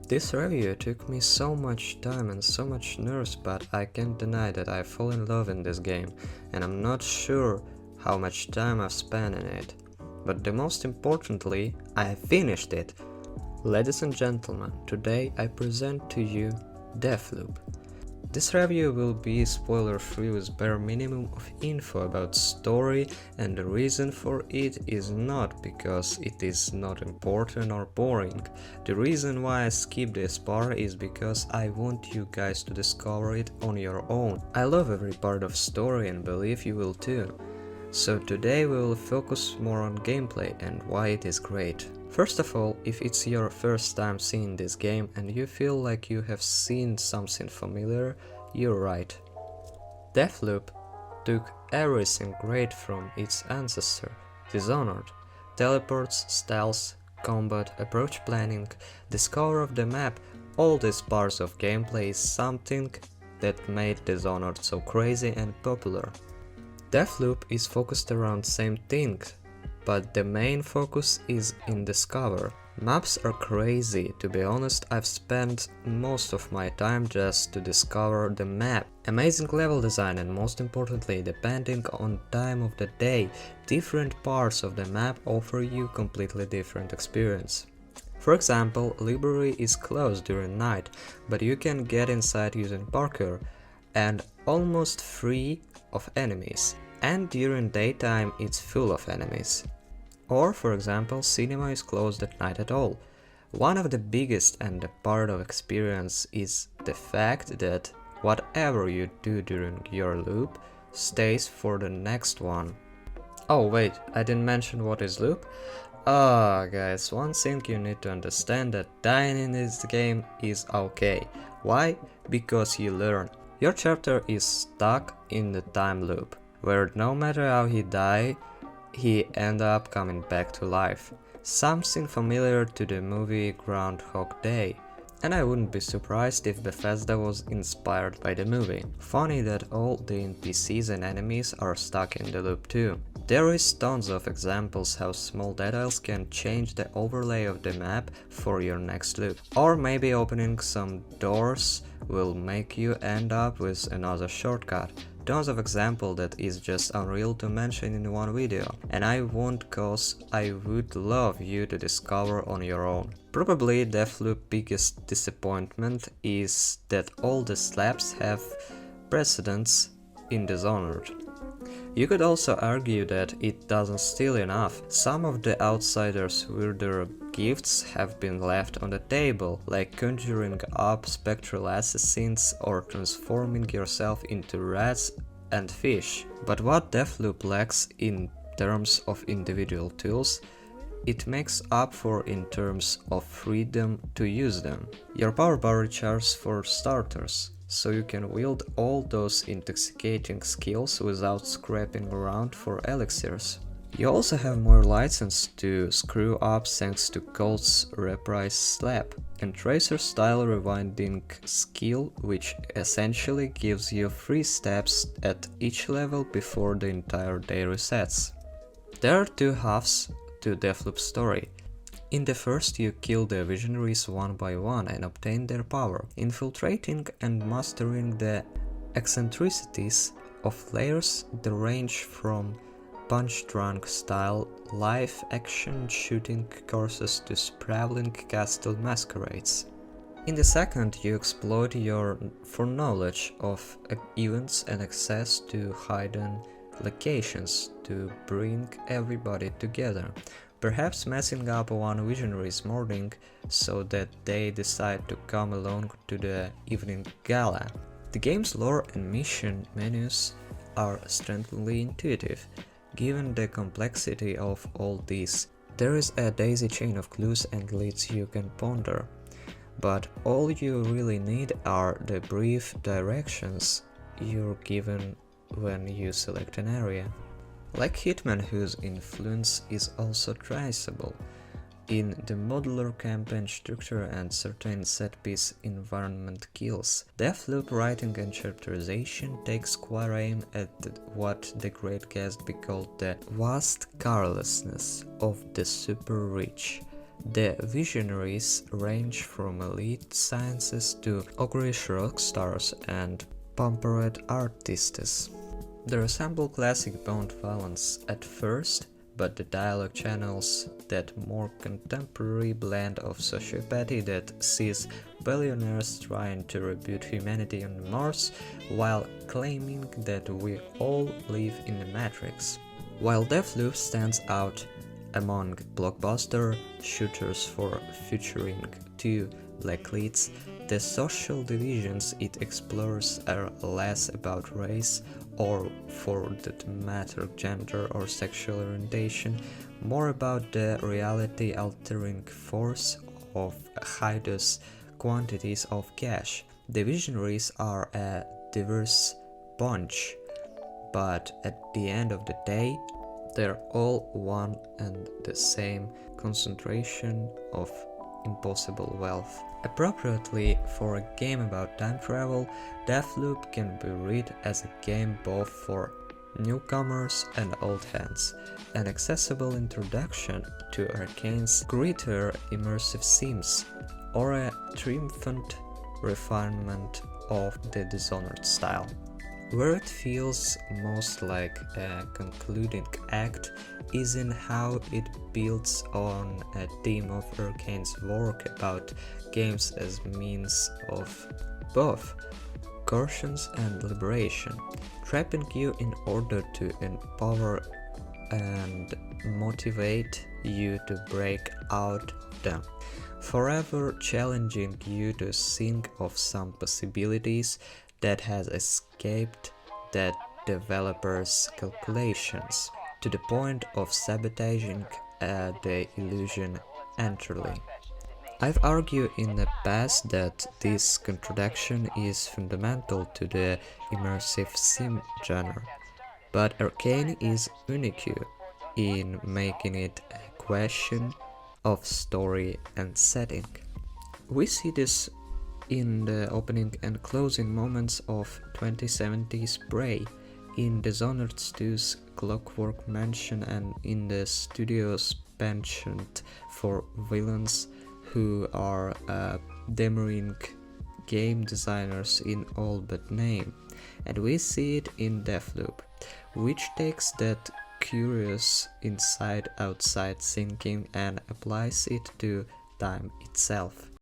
This review took me so much time and so much nerves, but I can't deny that I fall in love in this game, and I'm not sure how much time I've spent in it. But the most importantly, I finished it! Ladies and gentlemen, today I present to you Deathloop. This review will be spoiler-free with bare minimum of info about story, and the reason for it is not because it is not important or boring. The reason why I skip this part is because I want you guys to discover it on your own. I love every part of story and believe you will too. So today we will focus more on gameplay and why it is great. First of all, if it's your first time seeing this game and you feel like you have seen something familiar, you're right. Deathloop took everything great from its ancestor, Dishonored. Teleports, stealth, combat, approach planning, discover of the map, all these parts of gameplay is something that made Dishonored so crazy and popular. Deathloop is focused around same things, but the main focus is in discover. Maps are crazy, to be honest. I've spent most of my time just to discover the map. Amazing level design, and most importantly, depending on time of the day, different parts of the map offer you completely different experience. For example, library is closed during night, but you can get inside using parkour and almost free of enemies, and during daytime it's full of enemies. Or, for example, cinema is closed at night at all. One of the biggest and the part of experience is the fact that whatever you do during your loop stays for the next one. Oh wait, I didn't mention what is loop? Guys, one thing you need to understand that dying in this game is okay. Why? Because you learn. Your chapter is stuck in the time loop, where no matter how he die, he end up coming back to life. Something familiar to the movie Groundhog Day. And I wouldn't be surprised if Bethesda was inspired by the movie. Funny that all the NPCs and enemies are stuck in the loop too. There is tons of examples how small details can change the overlay of the map for your next loop. Or maybe opening some doors will make you end up with another shortcut. Tons of examples that is just unreal to mention in one video, and I won't cause I would love you to discover on your own. Probably Deathloop's biggest disappointment is that all the slaps have precedence in Dishonored. You could also argue that it doesn't steal enough. Some of the outsiders' weirder gifts have been left on the table, like conjuring up spectral assassins or transforming yourself into rats and fish. But what Deathloop lacks in terms of individual tools, it makes up for in terms of freedom to use them. Your power bar recharges for starters, so you can wield all those intoxicating skills without scrapping around for elixirs. You also have more license to screw up thanks to Colt's reprise slap and Tracer style rewinding skill, which essentially gives you free steps at each level before the entire day resets. There are two halves to Deathloop's story. In the first, you kill the visionaries one by one and obtain their power, infiltrating and mastering the eccentricities of layers that range from punch-drunk style live action shooting courses to sprawling castle masquerades. In the second, you exploit your foreknowledge of events and access to hidden locations to bring everybody together, perhaps messing up one visionary's morning so that they decide to come along to the evening gala. The game's lore and mission menus are strangely intuitive. Given the complexity of all this, there is a daisy chain of clues and leads you can ponder. But all you really need are the brief directions you're given when you select an area. Like Hitman, whose influence is also traceable in the modular campaign structure and certain set-piece environment kills, Deathloop writing and chapterization takes quite aim at what the great Gatsby called the vast carelessness of the super rich. The visionaries range from elite scientists to ogreish rock stars and pampered artistes. They resemble classic Bond villains at first, but the dialogue channels that more contemporary blend of sociopathy that sees billionaires trying to reboot humanity on Mars while claiming that we all live in the Matrix. While Deathloop stands out among blockbuster shooters for featuring two black leads, the social divisions it explores are less about race or, for that matter, gender or sexual orientation, more about the reality-altering force of high-dose quantities of cash. The visionaries are a diverse bunch, but at the end of the day, they're all one and the same concentration of impossible wealth. Appropriately for a game about time travel, Deathloop can be read as a game both for newcomers and old hands, an accessible introduction to Arkane's grittier immersive themes, or a triumphant refinement of the Dishonored style. Where it feels most like a concluding act is in how it builds on a theme of Arkane's work about games as means of both coercion and liberation, trapping you in order to empower and motivate you to break out of them, forever challenging you to think of some possibilities that has escaped the developer's calculations, to the point of sabotaging the illusion entirely. I've argued in the past that this contradiction is fundamental to the immersive sim genre, but Arkane is unique in making it a question of story and setting. We see this in the opening and closing moments of 2070's Prey, in Dishonored 2's Clockwork Mansion, and in the studio's penchant for villains who are demurring game designers in all but name. And we see it in Deathloop, which takes that curious inside-outside thinking and applies it to time itself.